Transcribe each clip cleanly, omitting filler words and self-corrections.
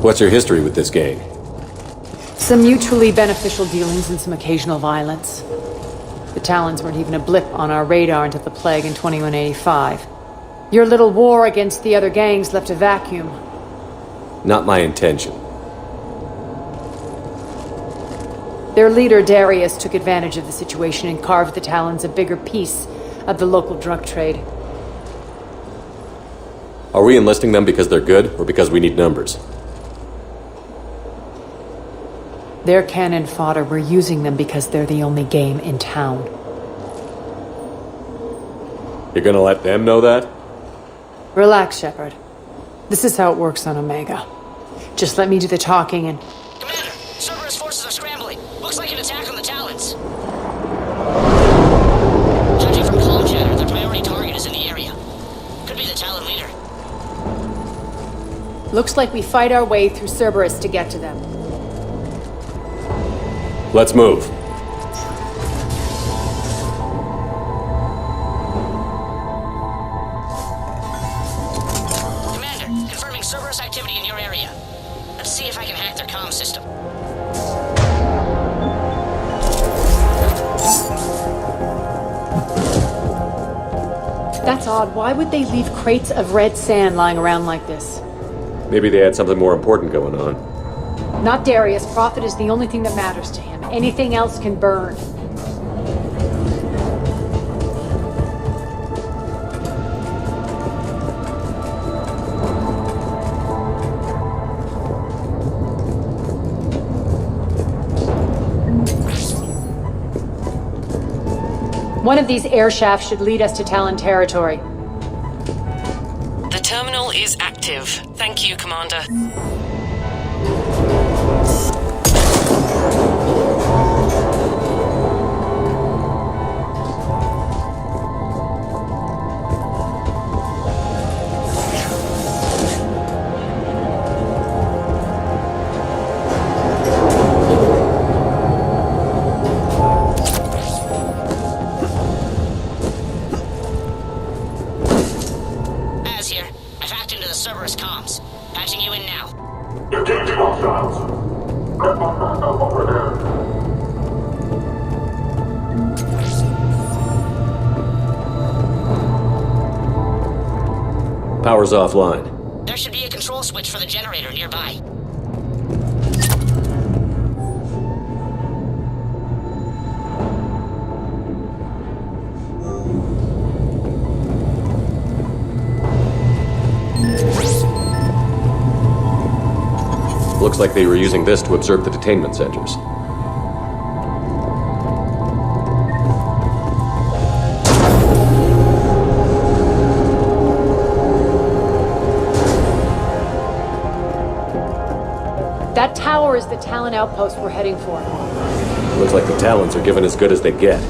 What's your history with this gang? Some mutually beneficial dealings and some occasional violence. The Talons weren't even a blip on our radar until the plague in 2185. Your little war against the other gangs left a vacuum. Not my intention. Their leader, Darius, took advantage of the situation and carved the Talons a bigger piece of the local drug trade. Are we enlisting them because they're good, or because we need numbers? They're cannon fodder. We're using them because they're the only game in town. You're gonna let them know that? Relax, Shepard. This is how it works on Omega. Just let me do the talking and... Commander, Cerberus forces are scrambling. Looks like an attack on the Talons. Judging from comm chatter, their priority target is in the area. Could be the Talon leader. Looks like we fight our way through Cerberus to get to them. Let's move. Commander, confirming Cerberus activity in your area. Let's see if I can hack their comm system. That's odd. Why would they leave crates of red sand lying around like this? Maybe they had something more important going on. Not Darius. Profit is the only thing that matters to him. Anything else can burn. One of these air shafts should lead us to Talon territory. The terminal is active. Thank you, Commander. Power's offline. There should be a control switch for the generator nearby. Looks like they were using this to observe the detainment centers. That tower is the Talon outpost we're heading for. Looks like the Talons are giving as good as they get.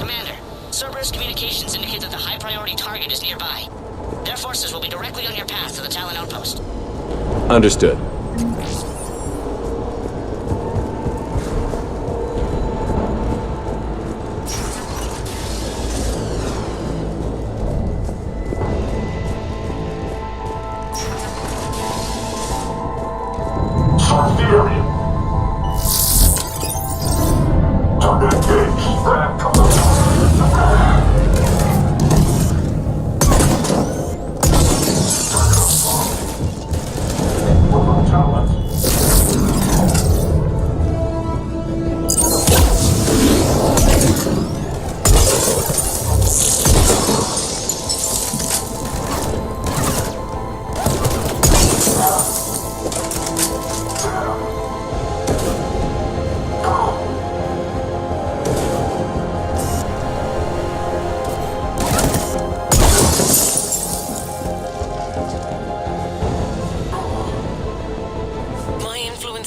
Commander, Cerberus communications indicate that the high-priority target is nearby. Their forces will be directly on your path to the Talon outpost. Understood.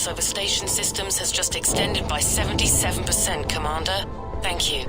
Over station systems has just extended by 77%, Commander. Thank you.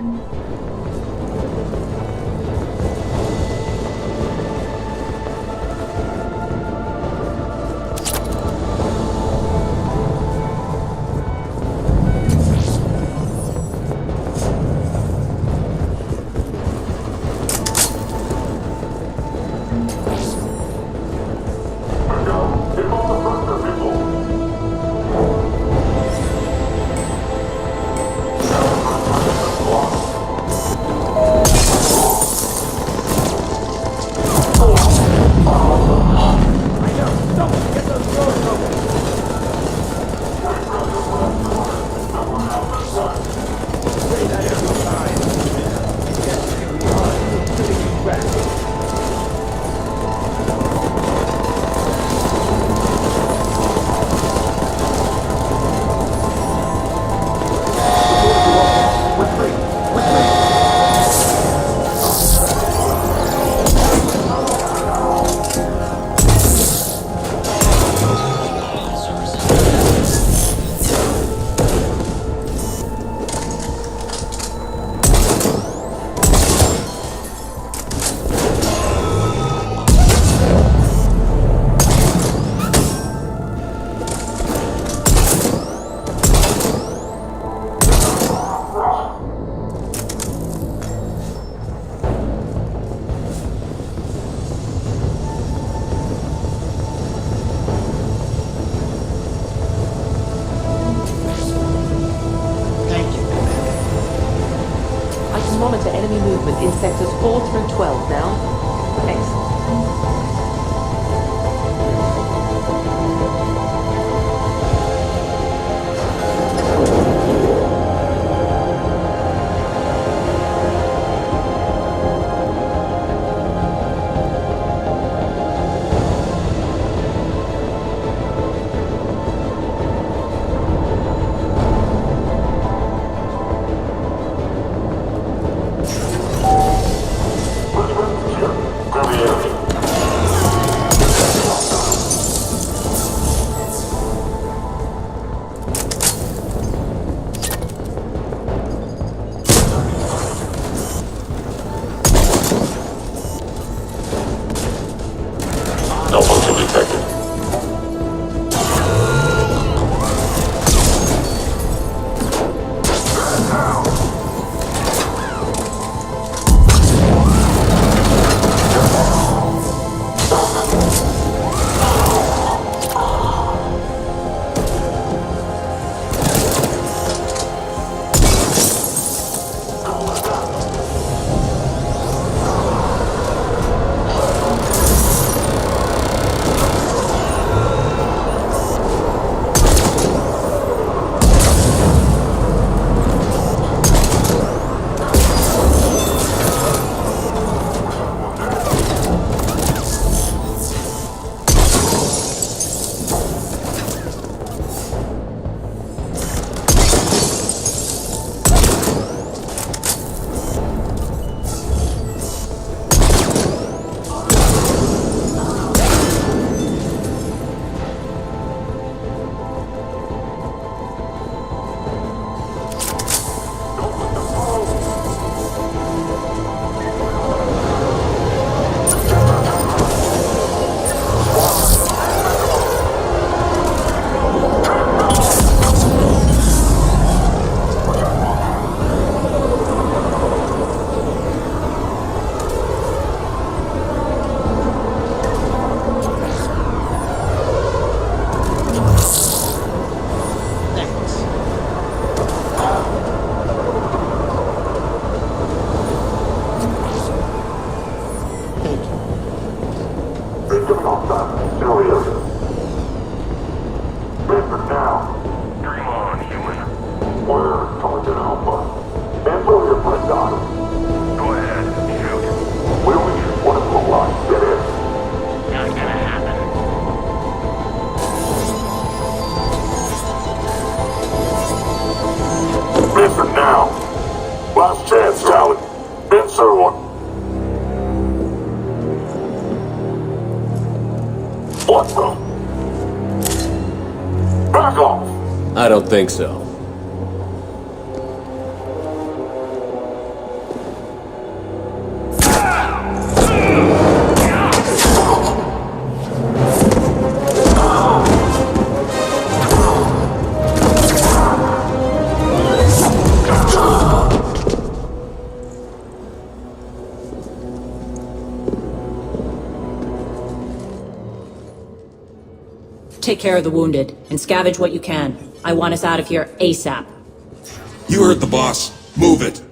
everyone. What the? Back off! I don't think so. Take care of the wounded, and scavenge what you can. I want us out of here ASAP. You heard the boss. Move it.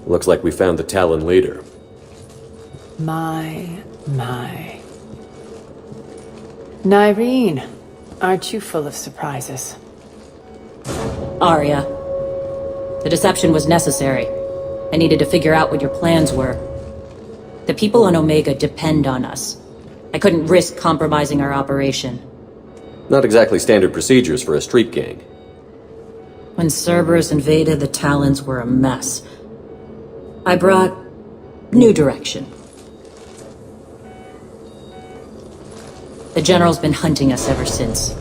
Looks like we found the Talon leader. My. Nyreen, aren't you full of surprises? Aria. The deception was necessary. I needed to figure out what your plans were. The people on Omega depend on us. I couldn't risk compromising our operation. Not exactly standard procedures for a street gang. When Cerberus invaded, the Talons were a mess. I brought new direction. The General's been hunting us ever since.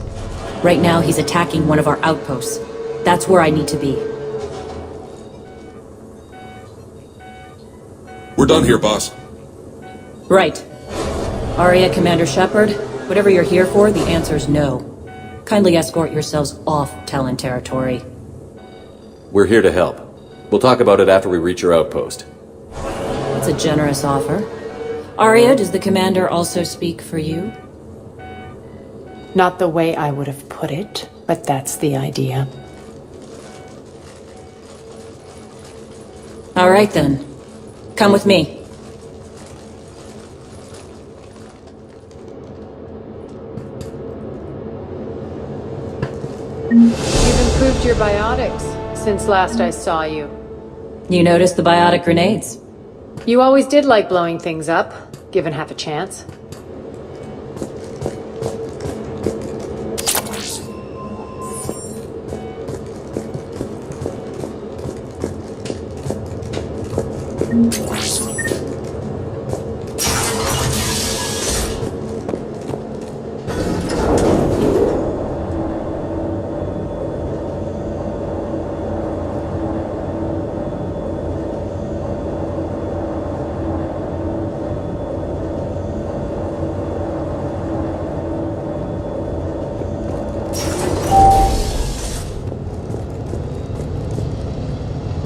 Right now, he's attacking one of our outposts. That's where I need to be. We're done here, boss. Right. Aria, Commander Shepard, whatever you're here for, the answer's no. Kindly escort yourselves off Talon territory. We're here to help. We'll talk about it after we reach your outpost. It's a generous offer. Aria, does the Commander also speak for you? Not the way I would have put it, but that's the idea. All right then. Come with me. You've improved your biotics since last I saw you. You noticed the biotic grenades? You always did like blowing things up, given half a chance.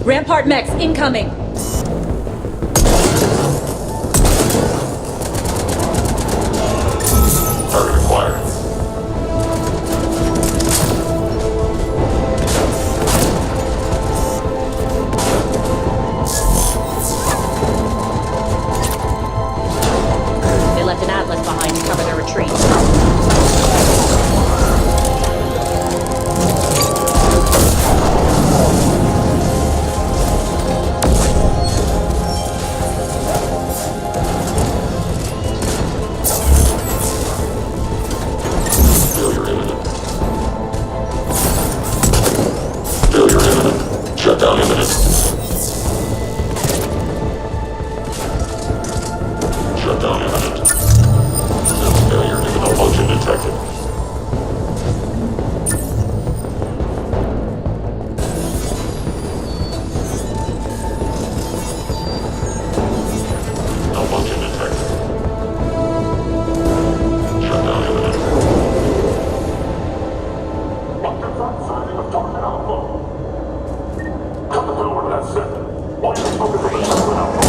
Rampart Mechs incoming! Target acquired. They left an Atlas behind to cover their retreat. Shutdown imminent. Shutdown imminent. Failure due to malfunction detected. Malfunction detected. Shutdown imminent. What the front side of target outflow? Cut the door to that sector. Why are you focusing on the target outflow?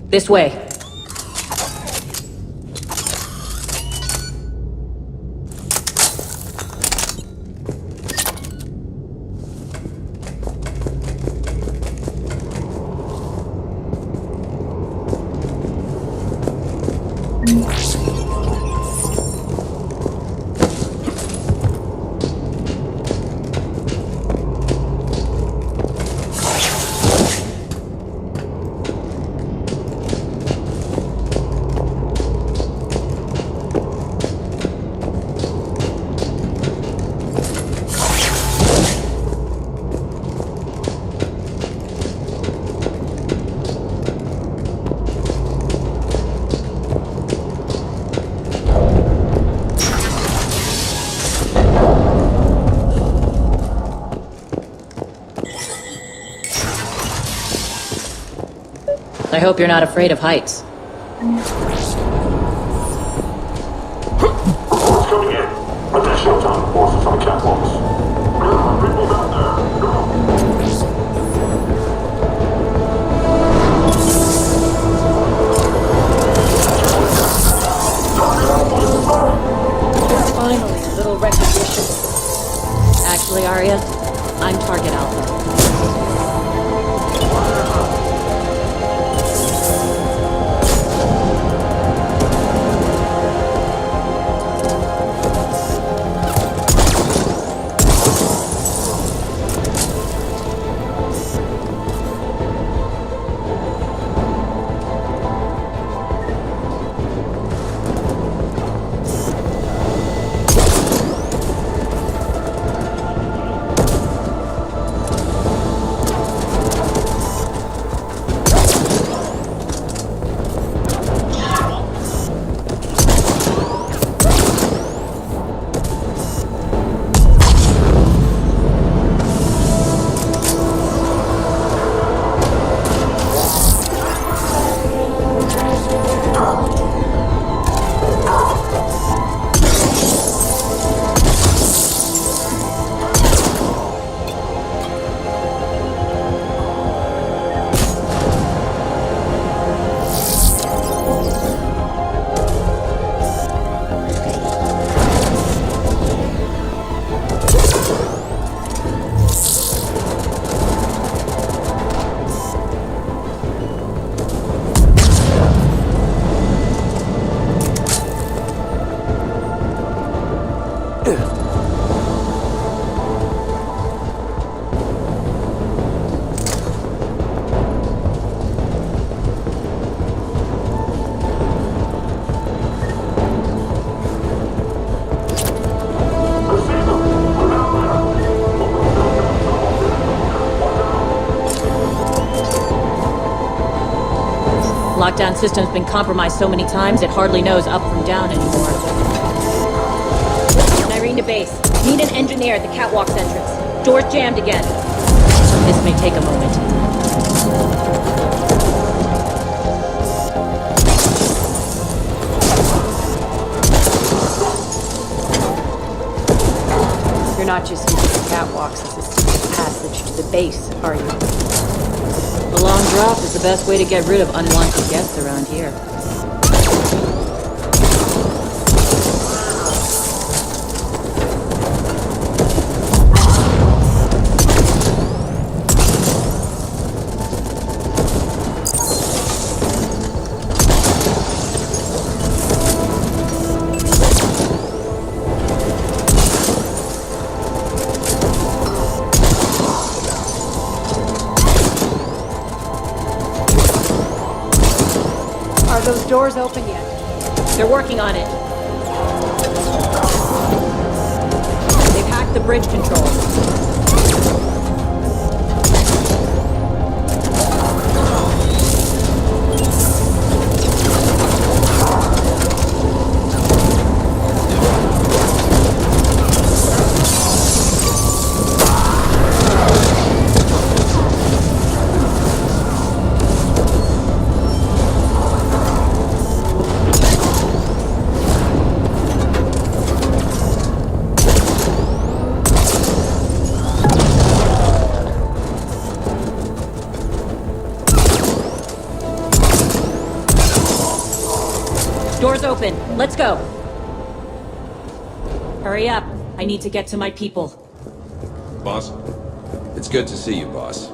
This way. I hope you're not afraid of heights. Reports coming in. Additional Talon forces on the catwalks. People down there. Go. Finally, a little recognition. Actually, Aria, I'm target alpha. Lockdown system's been compromised so many times it hardly knows up from down anymore. Nyreen to base. Need an engineer at the catwalk's entrance. Door's jammed again. This may take a moment. You're not just using the catwalks as a secret passage to the base, are you? The long drop is the best way to get rid of unwanted guests around here. Are those doors open yet? They're working on it. They've hacked the bridge controls. Door's open. Let's go. Hurry up. I need to get to my people. Boss? It's good to see you, boss.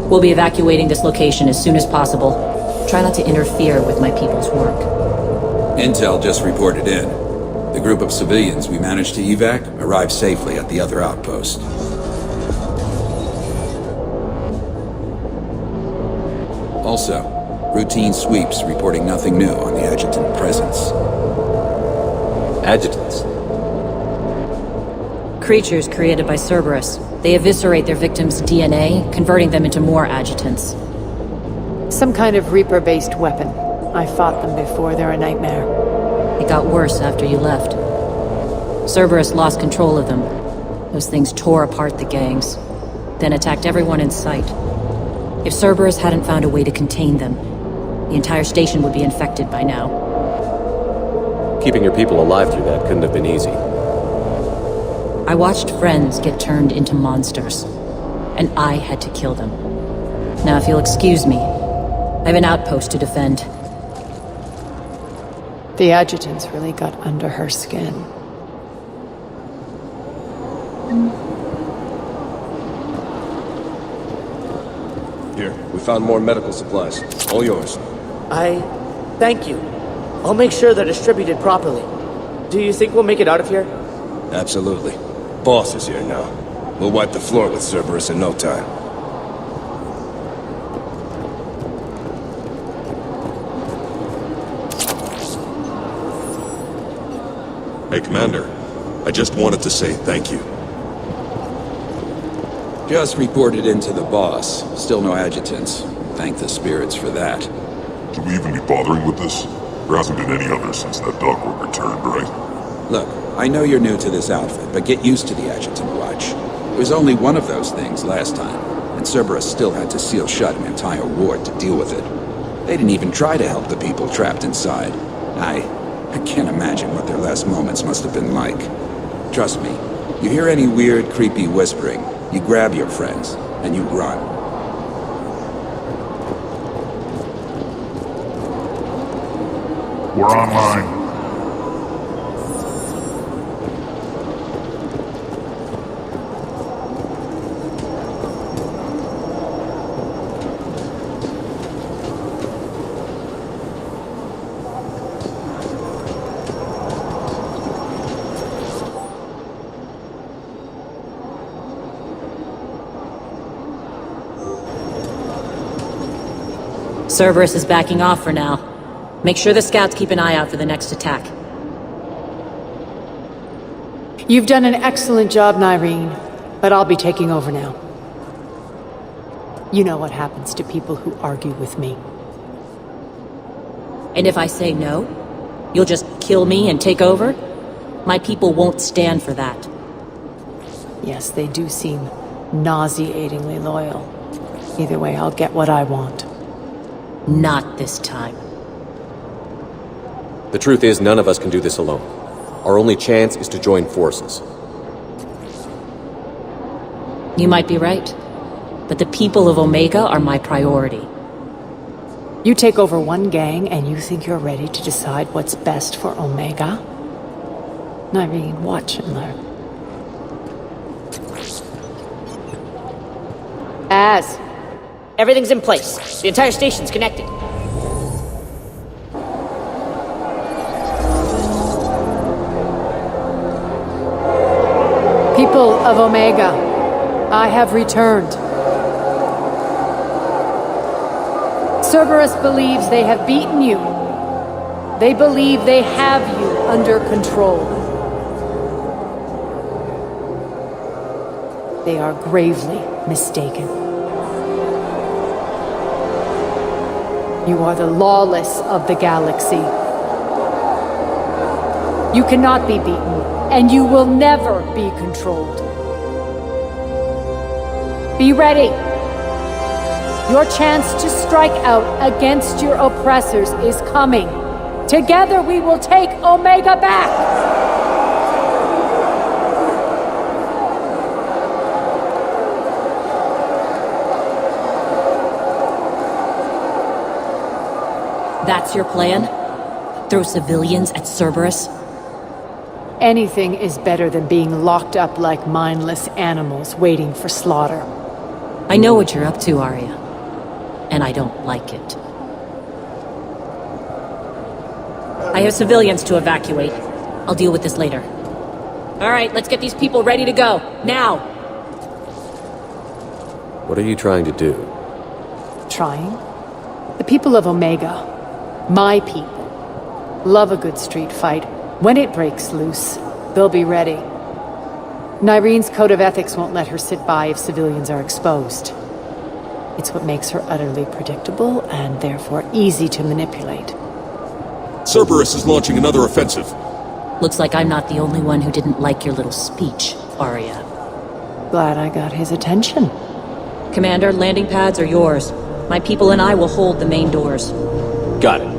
We'll be evacuating this location as soon as possible. Try not to interfere with my people's work. Intel just reported in. The group of civilians we managed to evac arrived safely at the other outpost. Also, routine sweeps reporting nothing new on the Adjutant presence. Adjutants. Creatures created by Cerberus. They eviscerate their victims' DNA, converting them into more Adjutants. Some kind of Reaper-based weapon. I fought them before, they're a nightmare. It got worse after you left. Cerberus lost control of them. Those things tore apart the gangs, then attacked everyone in sight. If Cerberus hadn't found a way to contain them, the entire station would be infected by now. Keeping your people alive through that couldn't have been easy. I watched friends get turned into monsters, and I had to kill them. Now, if you'll excuse me, I have an outpost to defend. The Adjutants really got under her skin. Here, we found more medical supplies. All yours. Thank you. I'll make sure they're distributed properly. Do you think we'll make it out of here? Absolutely. Boss is here now. We'll wipe the floor with Cerberus in no time. Hey, Commander. I just wanted to say thank you. Just reported into the boss. Still no adjutants. Thank the spirits for that. Should we even be bothering with this? There hasn't been any other since that dogwork returned, right? Look, I know you're new to this outfit, but get used to the Adjutant Watch. It was only one of those things last time, and Cerberus still had to seal shut an entire ward to deal with it. They didn't even try to help the people trapped inside. I can't imagine what their last moments must have been like. Trust me, you hear any weird, creepy whispering, you grab your friends, and you run. We're online. Cerberus is backing off for now. Make sure the scouts keep an eye out for the next attack. You've done an excellent job, Nyreen, but I'll be taking over now. You know what happens to people who argue with me. And if I say no, you'll just kill me and take over? My people won't stand for that. Yes, they do seem nauseatingly loyal. Either way, I'll get what I want. Not this time. The truth is, none of us can do this alone. Our only chance is to join forces. You might be right, but the people of Omega are my priority. You take over one gang and you think you're ready to decide what's best for Omega? Nyreen, watch and learn. Everything's in place. The entire station's connected. People of Omega, I have returned. Cerberus believes they have beaten you. They believe they have you under control. They are gravely mistaken. You are the lawless of the galaxy. You cannot be beaten, and you will never be controlled. Be ready. Your chance to strike out against your oppressors is coming. Together we will take Omega back! That's your plan? Throw civilians at Cerberus? Anything is better than being locked up like mindless animals waiting for slaughter. I know what you're up to, Aria. And I don't like it. I have civilians to evacuate. I'll deal with this later. Alright, let's get these people ready to go. Now! What are you trying to do? Trying? The people of Omega, my people, love a good street fight. When it breaks loose, they'll be ready. Nyreen's code of ethics won't let her sit by if civilians are exposed. It's what makes her utterly predictable and therefore easy to manipulate. Cerberus is launching another offensive. Looks like I'm not the only one who didn't like your little speech, Aria. Glad I got his attention. Commander, landing pads are yours. My people and I will hold the main doors. Got it.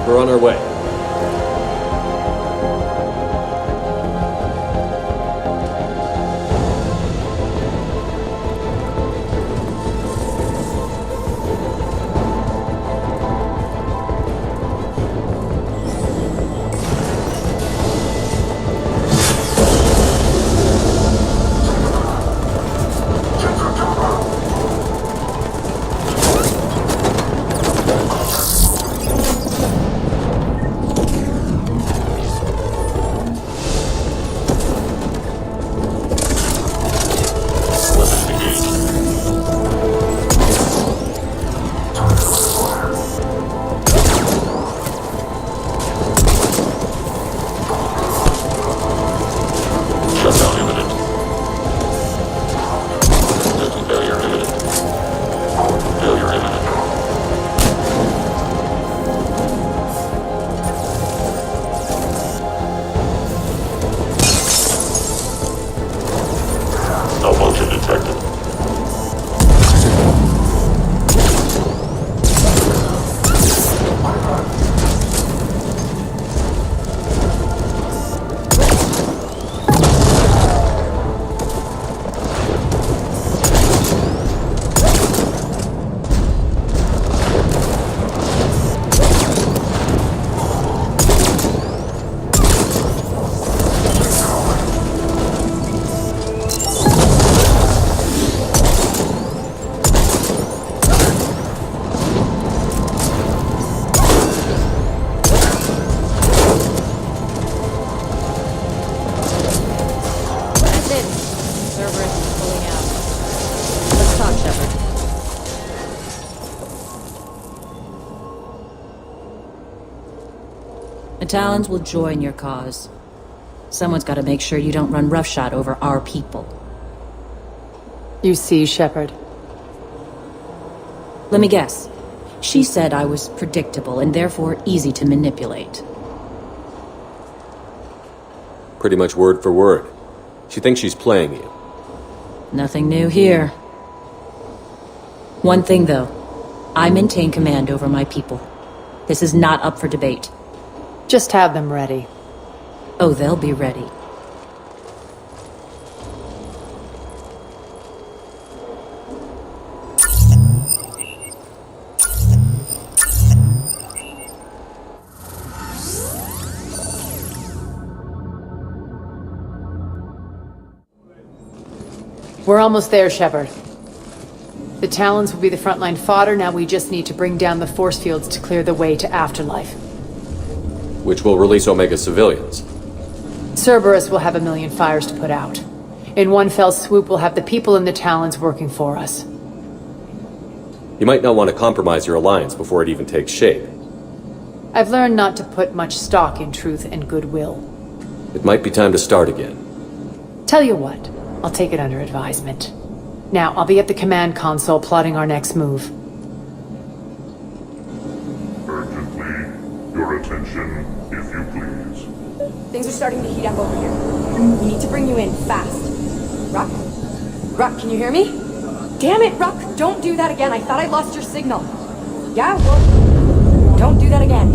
We're on our way. Shepard. The Talons will join your cause. Someone's got to make sure you don't run roughshod over our people. You see, Shepard. Let me guess. She said I was predictable and therefore easy to manipulate. Pretty much word for word. She thinks she's playing you. Nothing new here. One thing, though. I maintain command over my people. This is not up for debate. Just have them ready. Oh, they'll be ready. We're almost there, Shepard. The Talons will be the frontline fodder, now we just need to bring down the force fields to clear the way to Afterlife. Which will release Omega civilians. Cerberus will have 1,000,000 fires to put out. In one fell swoop, we'll have the people in the Talons working for us. You might not want to compromise your alliance before it even takes shape. I've learned not to put much stock in truth and goodwill. It might be time to start again. Tell you what, I'll take it under advisement. Now, I'll be at the command console plotting our next move. Urgently, your attention, if you please. Things are starting to heat up over here. We need to bring you in, fast. Ruck? Ruck, can you hear me? Damn it, Ruck! Don't do that again, I thought I lost your signal. Yeah, well, don't do that again.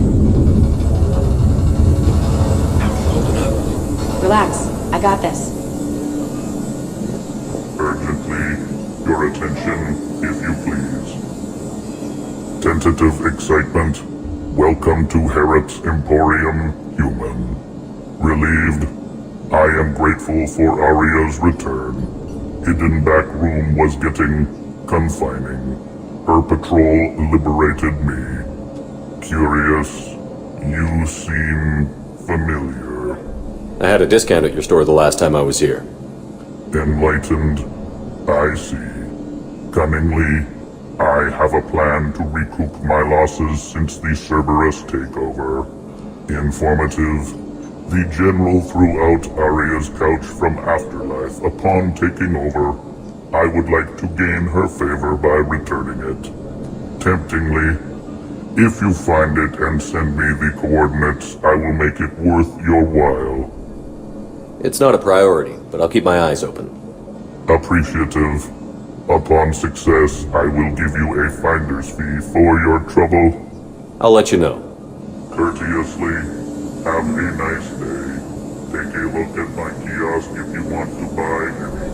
Hold up. Relax, I got this. Urgently, your attention, if you please. Tentative excitement. Welcome to Herod's Emporium, human. Relieved. I am grateful for Aria's return. Hidden back room was getting confining. Her patrol liberated me. Curious. You seem familiar. I had a discount at your store the last time I was here. Enlightened, I see. Cunningly, I have a plan to recoup my losses since the Cerberus takeover. Informative, the General threw out Aria's couch from Afterlife upon taking over. I would like to gain her favor by returning it. Temptingly, if you find it and send me the coordinates, I will make it worth your while. It's not a priority, but I'll keep my eyes open. Appreciative. Upon success, I will give you a finder's fee for your trouble. I'll let you know. Courteously, have a nice day. Take a look at my kiosk if you want to buy anything.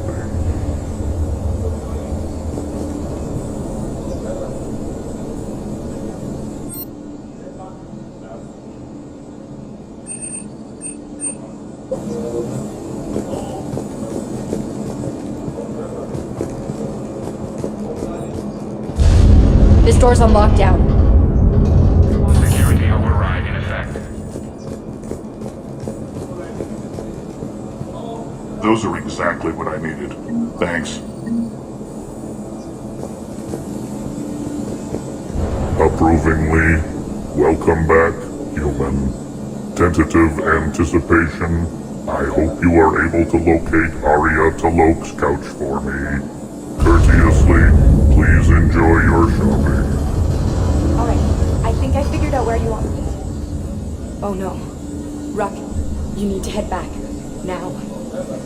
This door's on lockdown. Security override in effect. Those are exactly what I needed. Thanks. Approvingly, welcome back, human. Tentative anticipation. I hope you are able to locate Aria Talok's couch for me. Courteously, please enjoy your shopping. Alright, I think I figured out where you want me. Oh no. Ruck, you need to head back. Now.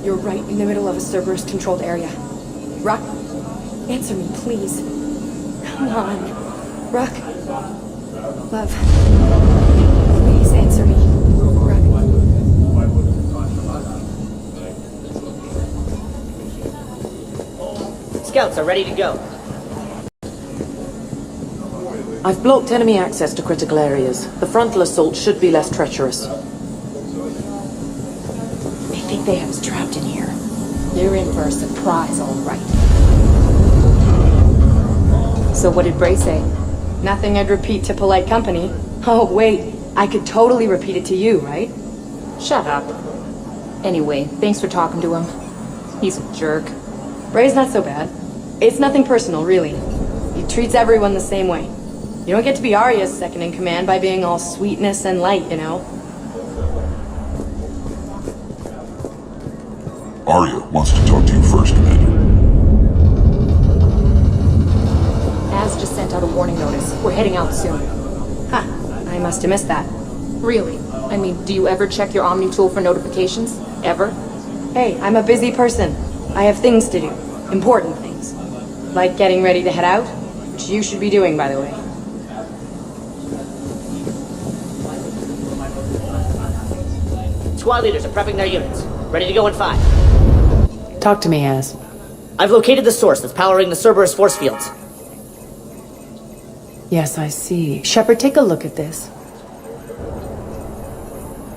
You're right in the middle of a Cerberus-controlled area. Ruck, answer me, please. Come on. Ruck. Love. Please answer me. Ruck. Scouts are ready to go. I've blocked enemy access to critical areas. The frontal assault should be less treacherous. I think they have us trapped in here. You're in for a surprise, all right. So what did Bray say? Nothing I'd repeat to polite company. Oh, wait. I could totally repeat it to you, right? Shut up. Anyway, thanks for talking to him. He's a jerk. Bray's not so bad. It's nothing personal, really. He treats everyone the same way. You don't get to be Aria's second-in-command by being all sweetness and light, you know? Aria wants to talk to you first, Commander. Az just sent out a warning notice. We're heading out soon. Huh. I must have missed that. Really? I mean, do you ever check your Omni tool for notifications? Ever? Hey, I'm a busy person. I have things to do. Important things. Like getting ready to head out, which you should be doing, by the way. Squad leaders are prepping their units. Ready to go in 5. Talk to me, Az. I've located the source that's powering the Cerberus force fields. Yes, I see. Shepard, take a look at this.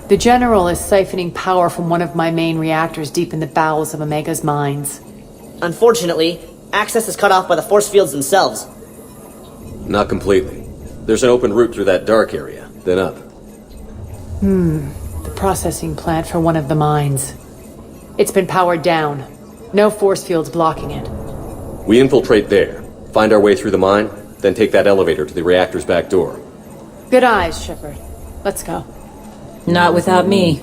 The General is siphoning power from one of my main reactors deep in the bowels of Omega's mines. Unfortunately, access is cut off by the force fields themselves. Not completely. There's an open route through that dark area, then up. The processing plant for one of the mines. It's been powered down. No force fields blocking it. We infiltrate there, find our way through the mine, then take that elevator to the reactor's back door. Good eyes, Shepard. Let's go. Not without me.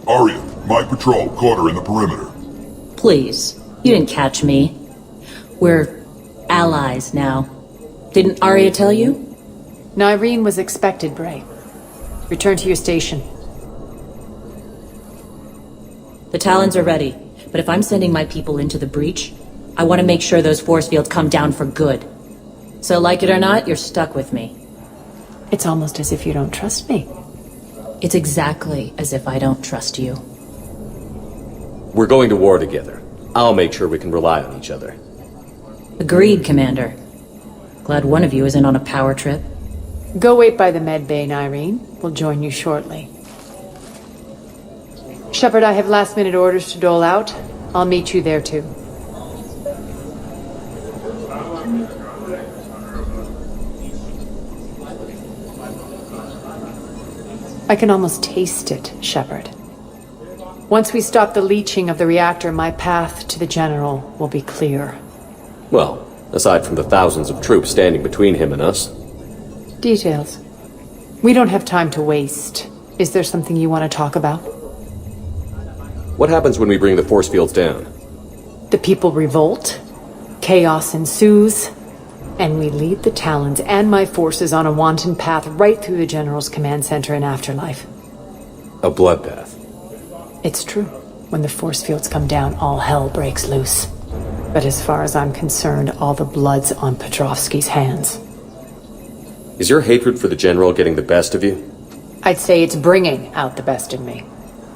Aria, my patrol caught her in the perimeter. Please. You didn't catch me. We're allies now. Didn't Aria tell you? Nyreen was expected, Bray. Return to your station. The Talons are ready, but if I'm sending my people into the breach, I want to make sure those force fields come down for good. So like it or not, you're stuck with me. It's almost as if you don't trust me. It's exactly as if I don't trust you. We're going to war together. I'll make sure we can rely on each other. Agreed, Commander. Glad one of you isn't on a power trip. Go wait by the med bay, Nyreen. We'll join you shortly. Shepard, I have last-minute orders to dole out. I'll meet you there, too. I can almost taste it, Shepard. Once we stop the leaching of the reactor, my path to the General will be clear. Well, aside from the thousands of troops standing between him and us. Details. We don't have time to waste. Is there something you want to talk about? What happens when we bring the force fields down? The people revolt, chaos ensues, and we lead the Talons and my forces on a wanton path right through the General's command center and afterlife. A bloodbath. It's true. When the force fields come down, all hell breaks loose. But as far as I'm concerned, all the blood's on Petrovsky's hands. Is your hatred for the General getting the best of you? I'd say it's bringing out the best in me.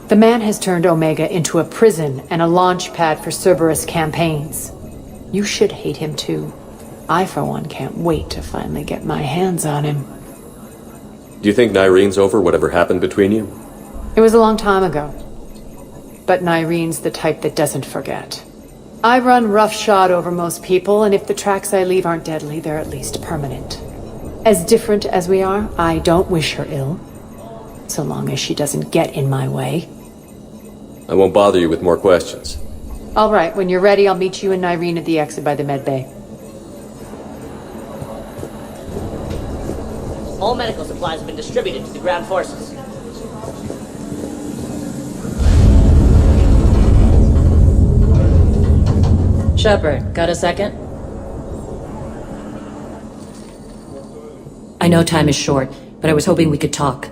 The man has turned Omega into a prison and a launch pad for Cerberus campaigns. You should hate him too. I, for one, can't wait to finally get my hands on him. Do you think Nyreen's over whatever happened between you? It was a long time ago. But Nyreen's the type that doesn't forget. I run roughshod over most people, and if the tracks I leave aren't deadly, they're at least permanent. As different as we are, I don't wish her ill. So long as she doesn't get in my way. I won't bother you with more questions. All right, when you're ready, I'll meet you and Nyreen at the exit by the med bay. All medical supplies have been distributed to the ground forces. Shepard, got a second? I know time is short, but I was hoping we could talk.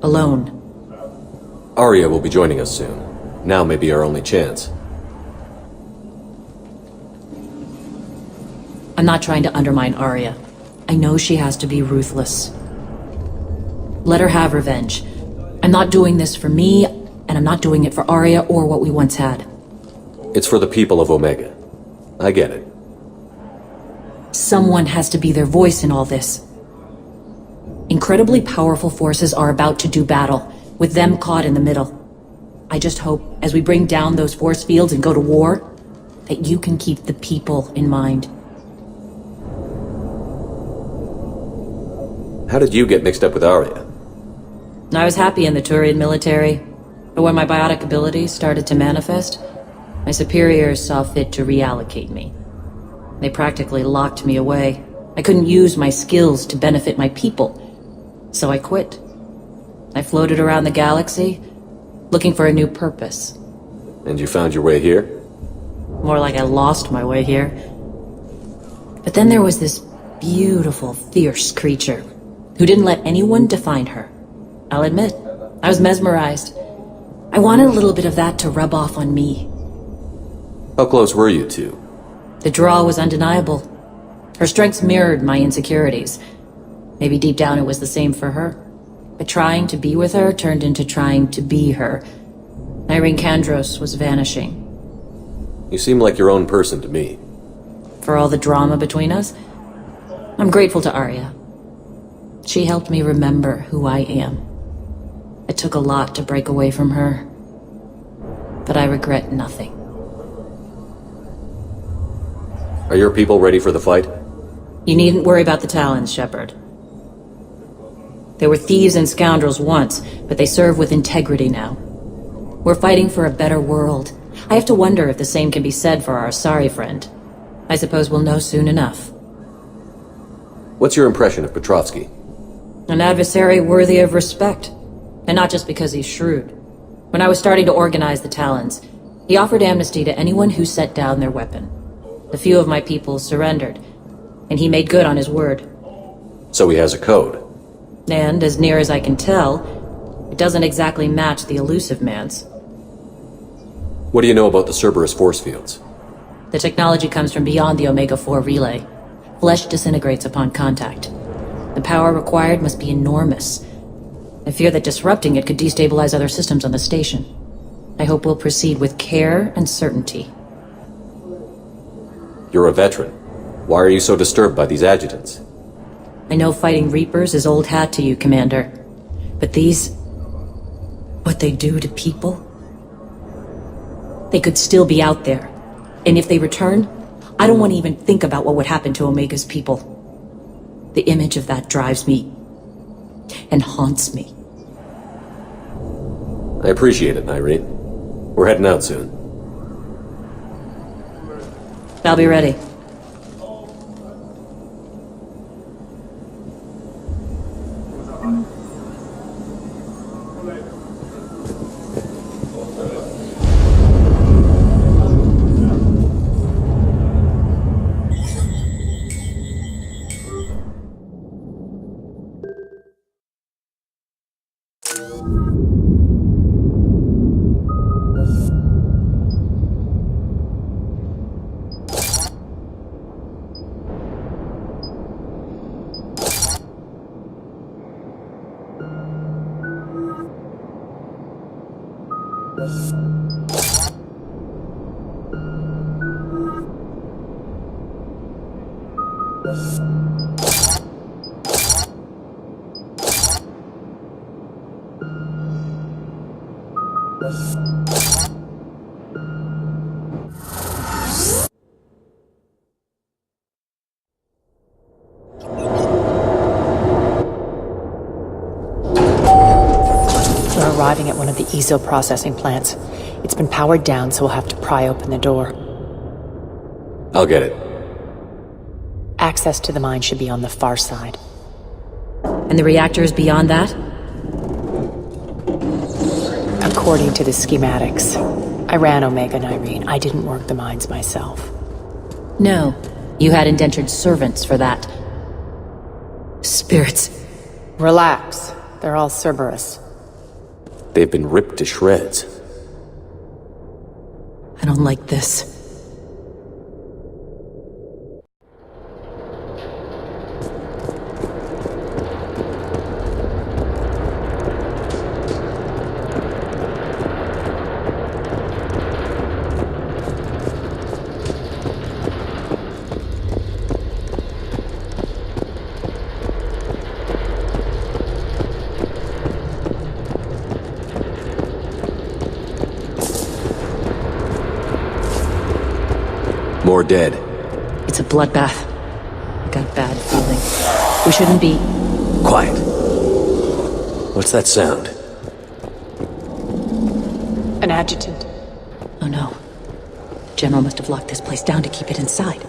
Alone. Aria will be joining us soon. Now may be our only chance. I'm not trying to undermine Aria. I know she has to be ruthless. Let her have revenge. I'm not doing this for me, and I'm not doing it for Aria or what we once had. It's for the people of Omega. I get it. Someone has to be their voice in all this. Incredibly powerful forces are about to do battle, with them caught in the middle. I just hope, as we bring down those force fields and go to war, that you can keep the people in mind. How did you get mixed up with Aria? I was happy in the Turian military, but when my biotic abilities started to manifest, my superiors saw fit to reallocate me. They practically locked me away. I couldn't use my skills to benefit my people. So I quit. I floated around the galaxy, looking for a new purpose. And you found your way here? More like I lost my way here. But then there was this beautiful, fierce creature who didn't let anyone define her. I'll admit, I was mesmerized. I wanted a little bit of that to rub off on me. How close were you two? The draw was undeniable. Her strengths mirrored my insecurities. Maybe deep down it was the same for her. But trying to be with her turned into trying to be her. Nyreen Kandros was vanishing. You seem like your own person to me. For all the drama between us, I'm grateful to Aria. She helped me remember who I am. It took a lot to break away from her, but I regret nothing. Are your people ready for the fight? You needn't worry about the Talons, Shepard. They were thieves and scoundrels once, but they serve with integrity now. We're fighting for a better world. I have to wonder if the same can be said for our Asari friend. I suppose we'll know soon enough. What's your impression of Petrovsky? An adversary worthy of respect. And not just because he's shrewd. When I was starting to organize the Talons, he offered amnesty to anyone who set down their weapon. A few of my people surrendered, and he made good on his word. So he has a code? And, as near as I can tell, it doesn't exactly match the elusive man's. What do you know about the Cerberus force fields? The technology comes from beyond the Omega-4 relay. Flesh disintegrates upon contact. The power required must be enormous. I fear that disrupting it could destabilize other systems on the station. I hope we'll proceed with care and certainty. You're a veteran. Why are you so disturbed by these adjutants? I know fighting Reapers is old hat to you, Commander. But these... what they do to people? They could still be out there. And if they return, I don't want to even think about what would happen to Omega's people. The image of that drives me and haunts me. I appreciate it, Nyreen. We're heading out soon. I'll be ready. We're arriving at one of the ESO processing plants. It's been powered down, so we'll have to pry open the door. I'll get it. Access to the mine should be on the far side. And the reactor is beyond that? According to the schematics. I ran Omega, Nyreen. I didn't work the mines myself. No. You had indentured servants for that. Spirits. Relax. They're all Cerberus. They've been ripped to shreds. I don't like this. More dead. It's a bloodbath. I got a bad feeling. We shouldn't be... Quiet. What's that sound? An adjutant. Oh no. General must have locked this place down to keep it inside.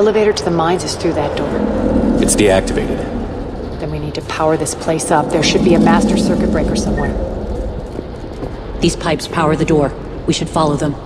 elevator to the mines is through that door. It's deactivated. Then we need to power this place up. There should be a master circuit breaker somewhere. These pipes power the door. We should follow them.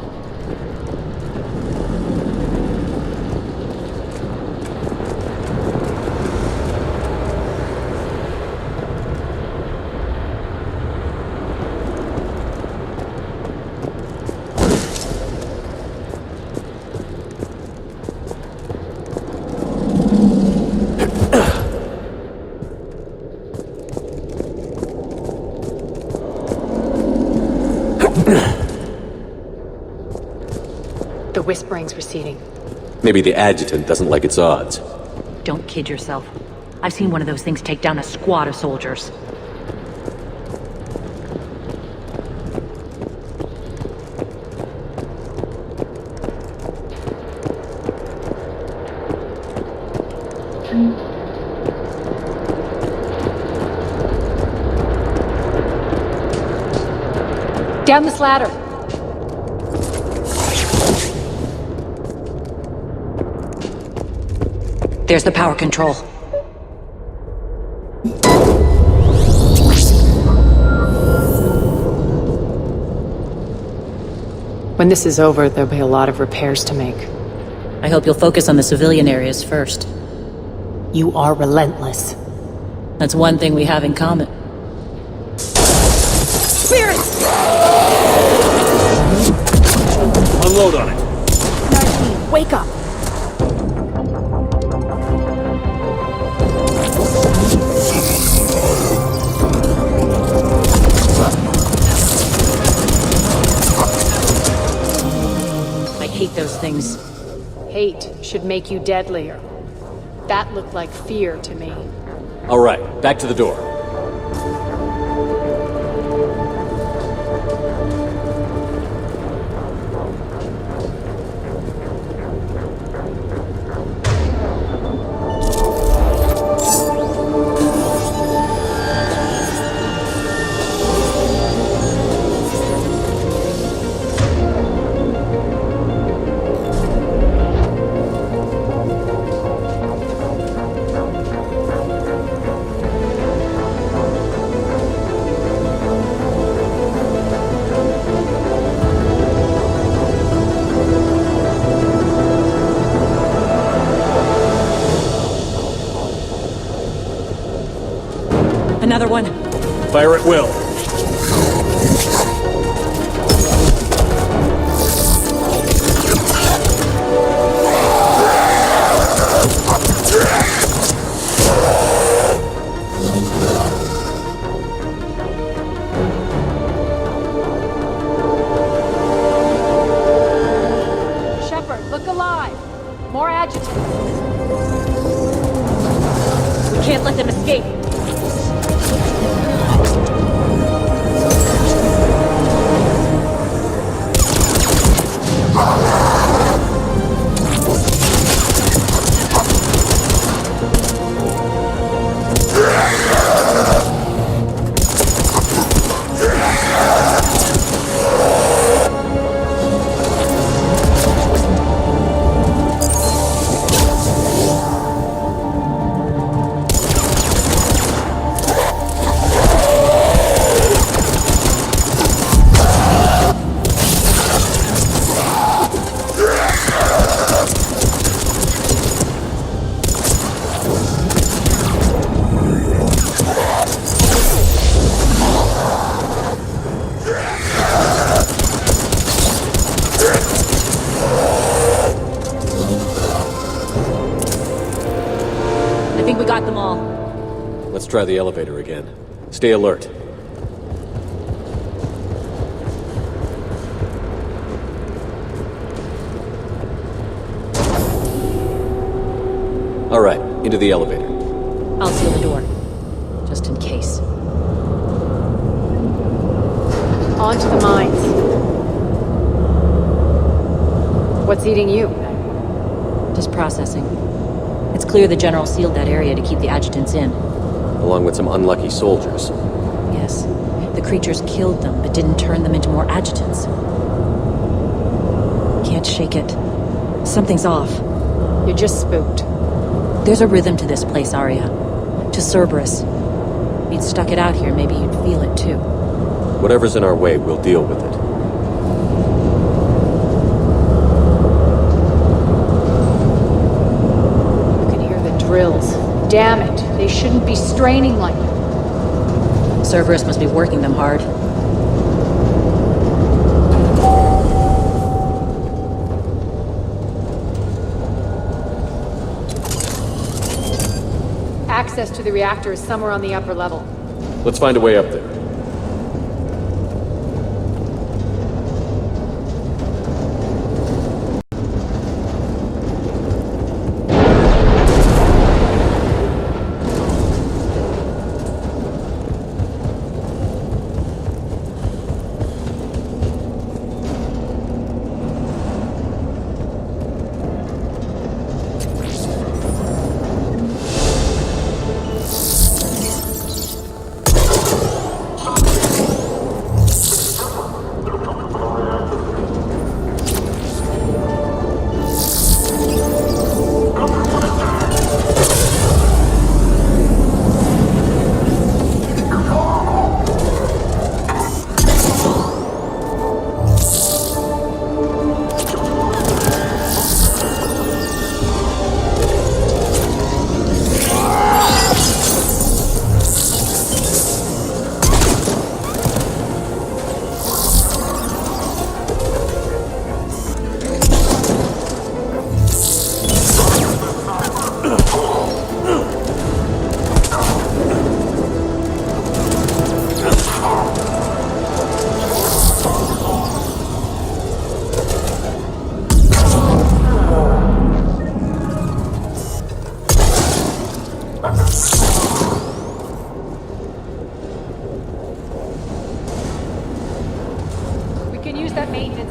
The whispering's receding. Maybe the Adjutant doesn't like its odds. Don't kid yourself. I've seen one of those things take down a squad of soldiers. Down this ladder! There's the power control. When this is over, there'll be a lot of repairs to make. I hope you'll focus on the civilian areas first. You are relentless. That's one thing we have in common. Spirits! Unload on it. Nyreen, wake up! I hate those things. Hate should make you deadlier. That looked like fear to me. All right, back to the door. Another one. Fire at will. Shepard, look alive! More adjutants. We can't let them escape. Let's try the elevator again. Stay alert. All right, into the elevator. I'll seal the door, just in case. On to the mines. What's eating you? Just processing. It's clear the General sealed that area to keep the Adjutants in. Along with some unlucky soldiers. Yes. The creatures killed them, but didn't turn them into more Adjutants. Can't shake it. Something's off. You're just spooked. There's a rhythm to this place, Aria. To Cerberus. If you'd stuck it out here, maybe you'd feel it too. Whatever's in our way, we'll deal with it. You can hear the drills. Damn it, they shouldn't be straining like that. Cerberus must be working them hard. Access to the reactor is somewhere on the upper level. Let's find a way up there.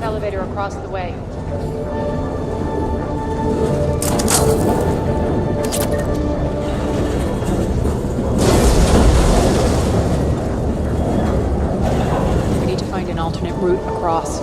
Elevator across the way. We need to find an alternate route across.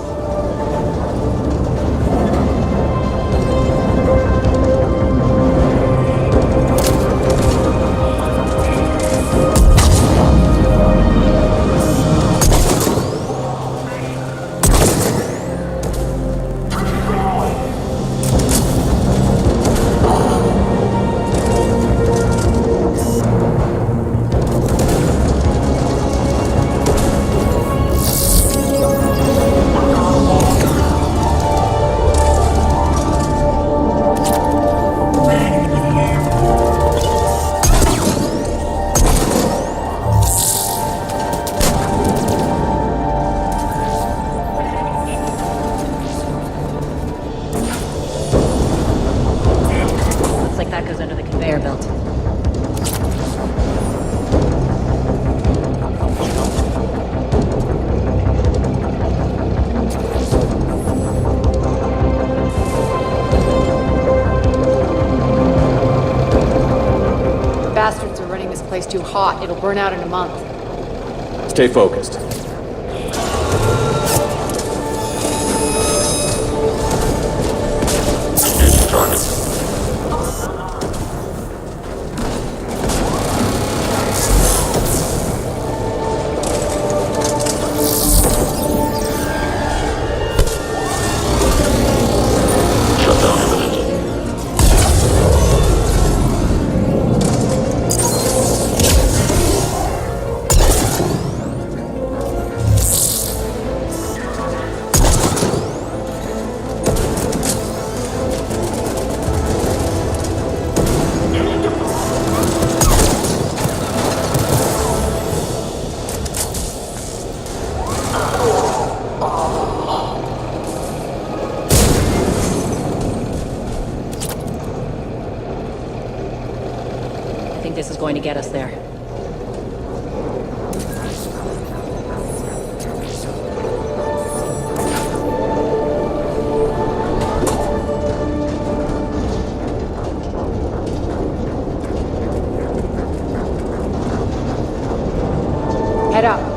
Place too hot. It'll burn out in a month. Stay focused. This is going to get us there. Head up.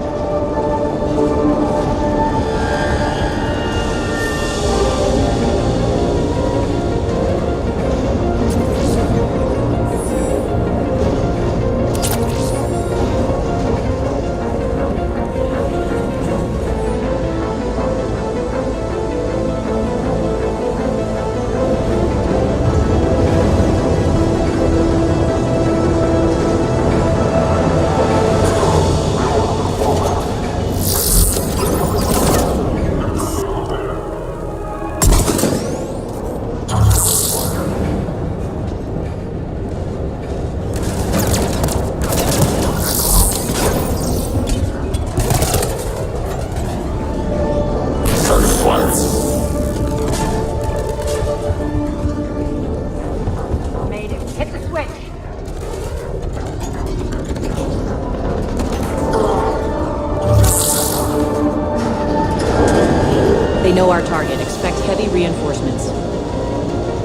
know our target. Expect heavy reinforcements.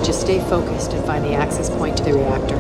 Just stay focused and find the access point to the reactor.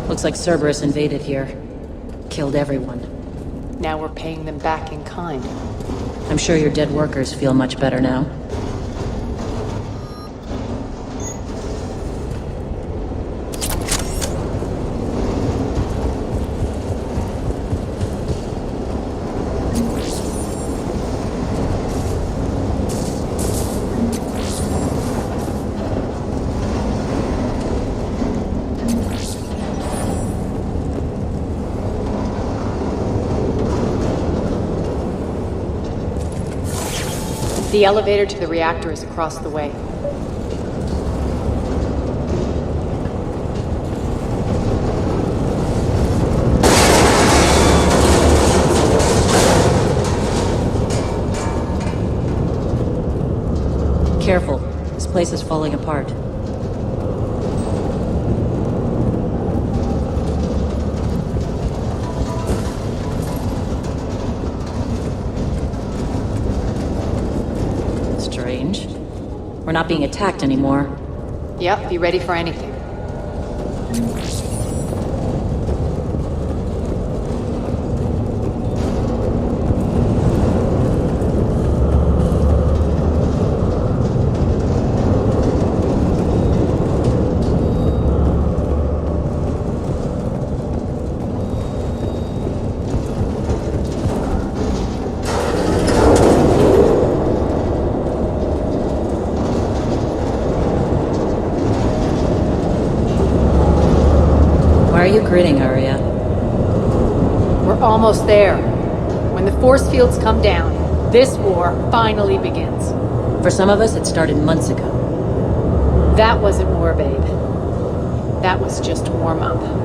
Looks like Cerberus invaded here. Killed everyone. Now we're paying them back in kind. I'm sure your dead workers feel much better now. The elevator to the reactor is across the way. Careful. This place is falling apart. Strange. We're not being attacked anymore. Yep, be ready for anything. Why are you grinning, Aria? We're almost there. When the force fields come down, this war finally begins. For some of us, it started months ago. That wasn't war, babe. That was just warm-up.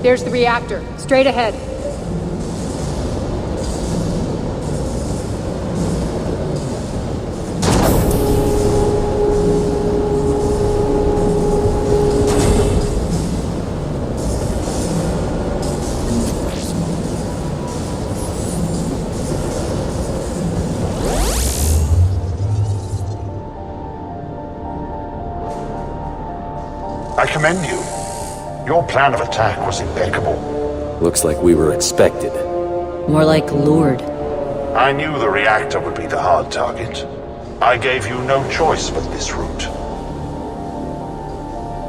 There's the reactor, straight ahead. I commend you. Your plan of attack was impeccable. Looks like we were expected. More like lured. I knew the reactor would be the hard target. I gave you no choice but this route.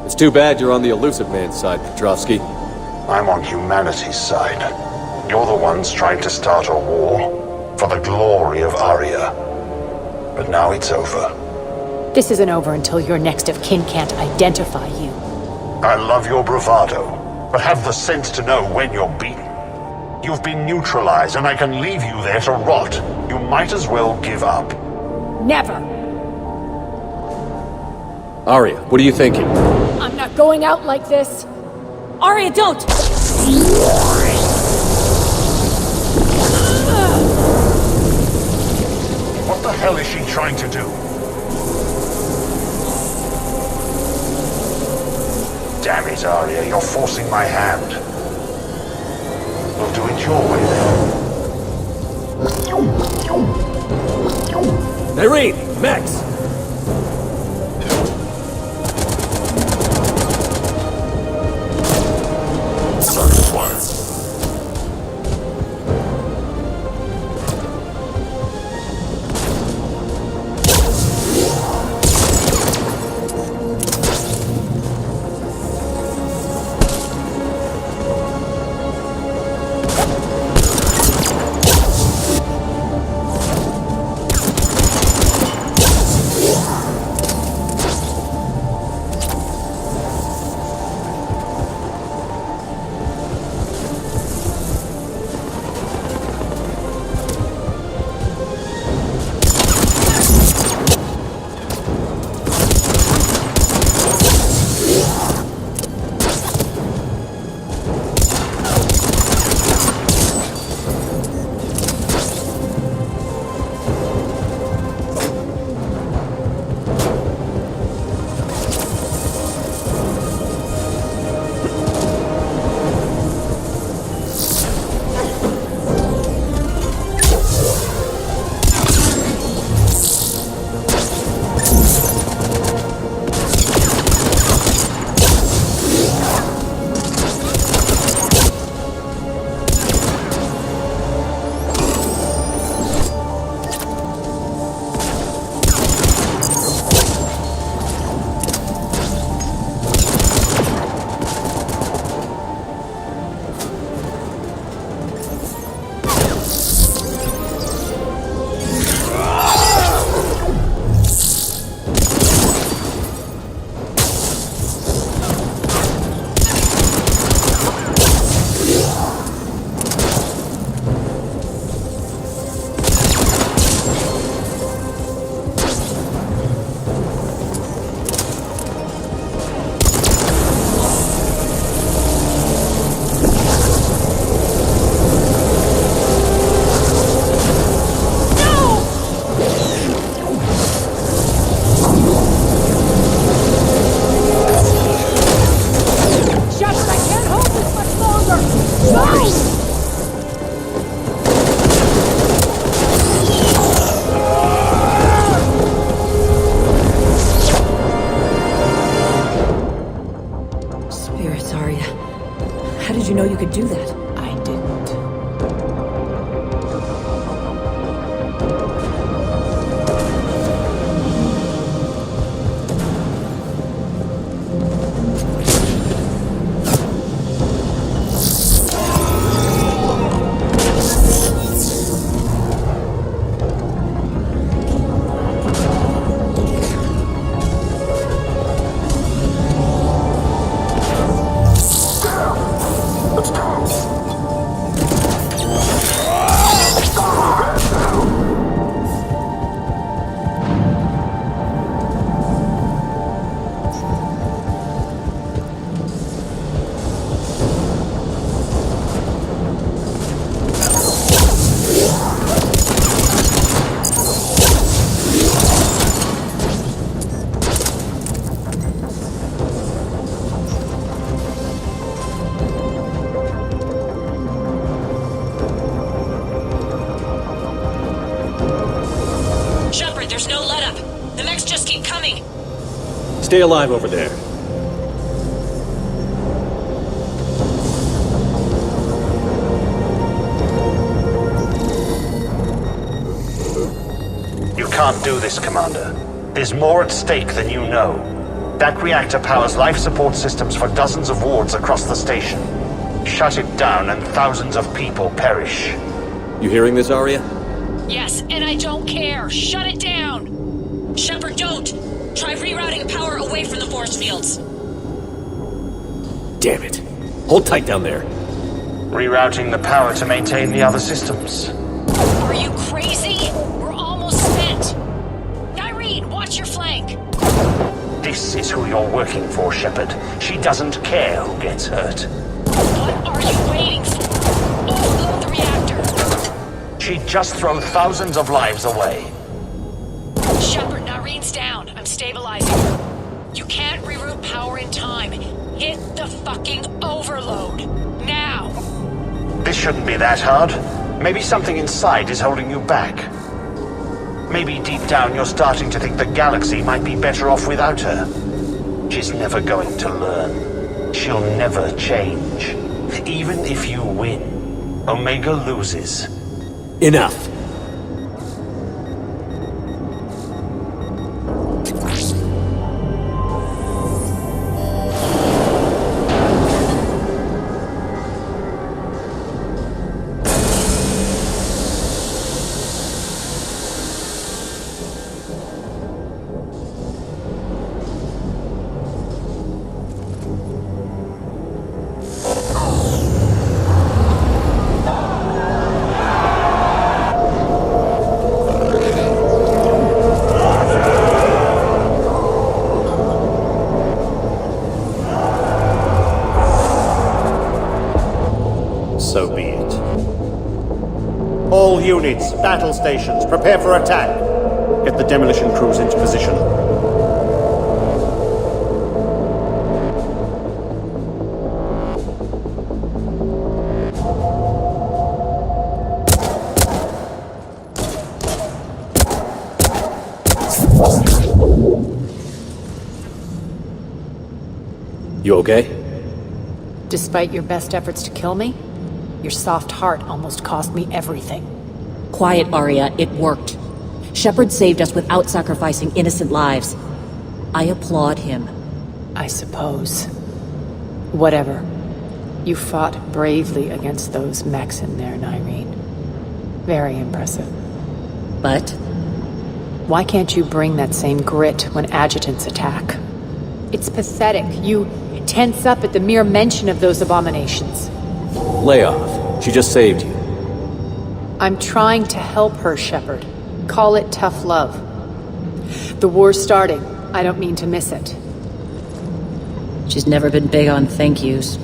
It's too bad you're on the elusive man's side, Petrovsky. I'm on humanity's side. You're the ones trying to start a war for the glory of Aria. But now it's over. This isn't over until your next of kin can't identify you. I love your bravado, but have the sense to know when you're beaten. You've been neutralized, and I can leave you there to rot. You might as well give up. Never! Aria, what are you thinking? I'm not going out like this! Aria, don't! What the hell is she trying to do? Damn it, Aria, you're forcing my hand. We'll do it your way, then. Nyreen! Mechs! Spirits, Aria. How did you know you could do that? I didn't. Stay alive over there. You can't do this, Commander. There's more at stake than you know. That reactor powers life support systems for dozens of wards across the station. Shut it down and thousands of people perish. You hearing this, Aria? Yes, and I don't care. Shut it down! Shepard, don't! Try rerouting power away from the force fields. Damn it. Hold tight down there. Rerouting the power to maintain the other systems. Are you crazy? We're almost spent. Nyreen, watch your flank. This is who you're working for, Shepard. She doesn't care who gets hurt. What are you waiting for? Overload the reactor. She'd just throw thousands of lives away. Shepard, Nyreen's down. I'm stabilizing her. You can't reroute power in time. Hit the fucking overload. Now! This shouldn't be that hard. Maybe something inside is holding you back. Maybe deep down you're starting to think the galaxy might be better off without her. She's never going to learn. She'll never change. Even if you win, Omega loses. Enough. So be it. All units, battle stations, prepare for attack. Get the demolition crews into position. You okay? Despite your best efforts to kill me, your soft heart almost cost me everything. Quiet, Aria. It worked. Shepard saved us without sacrificing innocent lives. I applaud him. I suppose. Whatever. You fought bravely against those mechs in there, Nyreen. Very impressive. But? Why can't you bring that same grit when adjutants attack? It's pathetic. You tense up at the mere mention of those abominations. Lay off. She just saved you. I'm trying to help her, Shepard. Call it tough love. The war's starting. I don't mean to miss it. She's never been big on thank yous.